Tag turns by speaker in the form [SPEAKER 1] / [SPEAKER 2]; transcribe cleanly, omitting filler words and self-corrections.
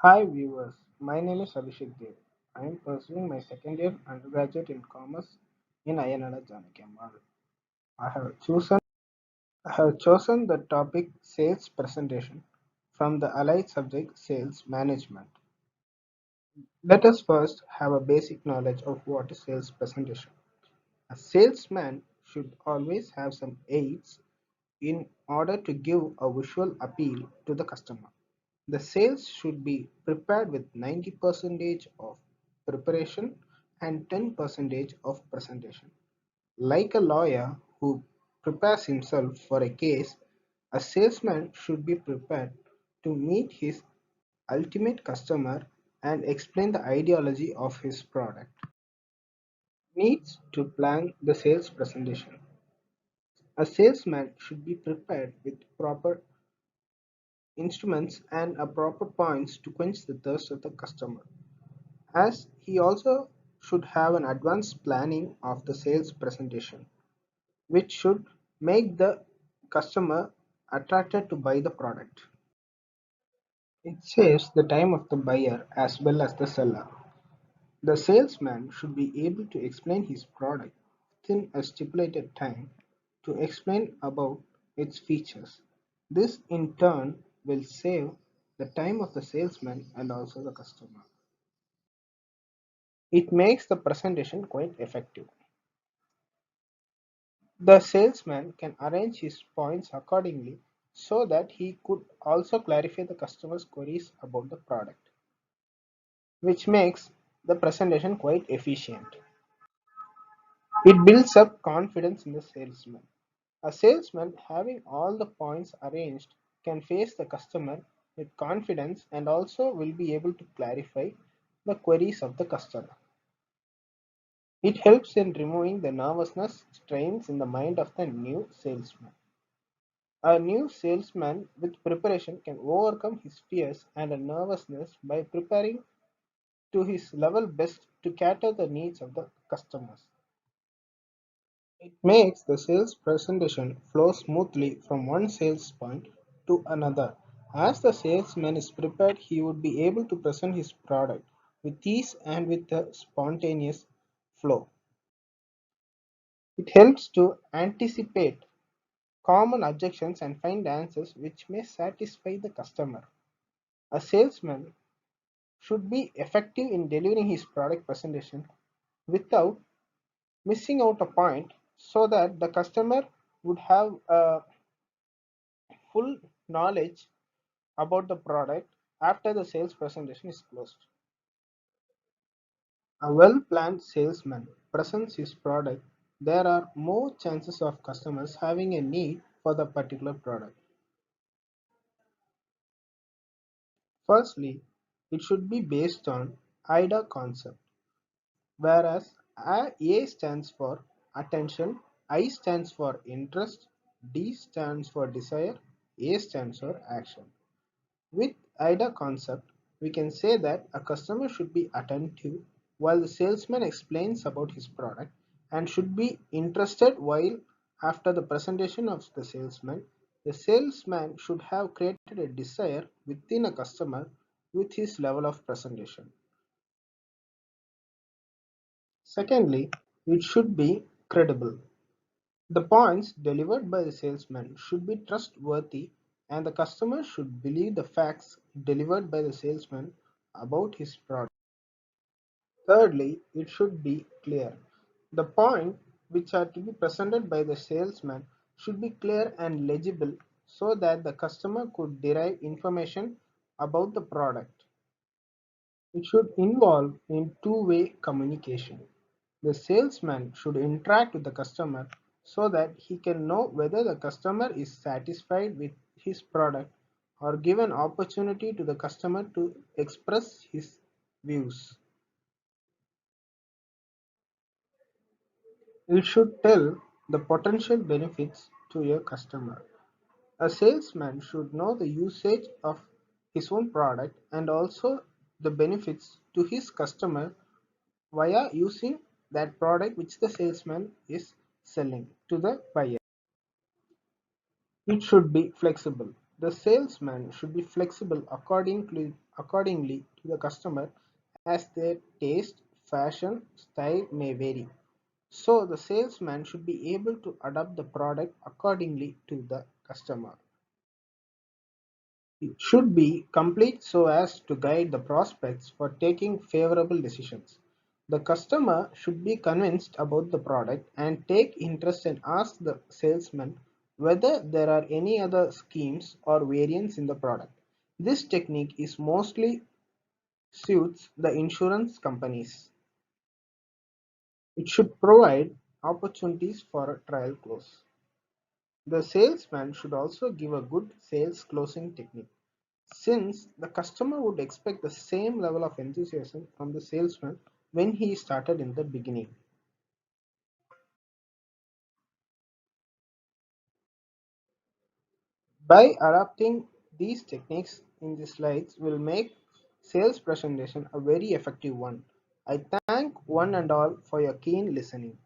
[SPEAKER 1] Hi viewers, my name is Abhishek Dev. I am pursuing my second year undergraduate in commerce in Ayanada Janakyamal. I have chosen I have chosen the topic sales presentation from the allied subject sales management. Let us first have a basic knowledge of what is sales presentation. A salesman should always have some aids in order to give a visual appeal to the customer. The sales should be prepared with 90% of preparation and 10% of presentation. Like a lawyer who prepares himself for a case, a salesman should be prepared to meet his ultimate customer and explain the ideology of his product. Needs to plan the sales presentation. A salesman should be prepared with proper instruments and a proper points to quench the thirst of the customer. As he also should have an advanced planning of the sales presentation, which should make the customer attracted to buy the product. It saves the time of the buyer as well as the seller. The salesman should be able to explain his product within a stipulated time to explain about its features. This in turn will save the time of the salesman and also the customer. It makes the presentation quite effective. The salesman can arrange his points accordingly so that he could also clarify the customer's queries about the product, which makes the presentation quite efficient. It builds up confidence in the salesman. A salesman having all the points arranged can face the customer with confidence and also will be able to clarify the queries of the customer. It helps in removing the nervousness strains in the mind of the new salesman. A new salesman with preparation can overcome his fears and nervousness by preparing to his level best to cater the needs of the customers. It makes the sales presentation flow smoothly from one sales point to another. As the salesman is prepared, he would be able to present his product with ease and with a spontaneous flow. It helps to anticipate common objections and find answers which may satisfy the customer. A salesman should be effective in delivering his product presentation without missing out a point so that the customer would have a full knowledge about the product after the sales presentation is closed. A well-planned salesman presents his product. There are more chances of customers having a need for the particular product. Firstly, it should be based on IDA concept, whereas A stands for attention, I stands for interest, D stands for desire, A stands for action. With IDA concept, we can say that a customer should be attentive while the salesman explains about his product and should be interested while after the presentation of the salesman should have created a desire within a customer with his level of presentation. Secondly, it should be credible. The points delivered by the salesman should be trustworthy and the customer should believe the facts delivered by the salesman about his product. Thirdly, it should be clear. The points which are to be presented by the salesman should be clear and legible so that the customer could derive information about the product. It should involve in two-way communication. The salesman should interact with the customer so that he can know whether the customer is satisfied with his product or give an opportunity to the customer to express his views. It should tell the potential benefits to your customer. A salesman should know the usage of his own product and also the benefits to his customer via using that product which the salesman is selling to the buyer. It should be flexible. The salesman should be flexible accordingly to the customer as their taste, fashion, style may vary. So the salesman should be able to adapt the product accordingly to the customer. It should be complete so as to guide the prospects for taking favorable decisions. The customer should be convinced about the product and take interest and ask the salesman whether there are any other schemes or variants in the product. This technique is mostly suits the insurance companies. It should provide opportunities for a trial close. The salesman should also give a good sales closing technique, since the customer would expect the same level of enthusiasm from the salesman when he started in the beginning. By adopting these techniques in the slides will make sales presentation a very effective one. I thank one and all for your keen listening.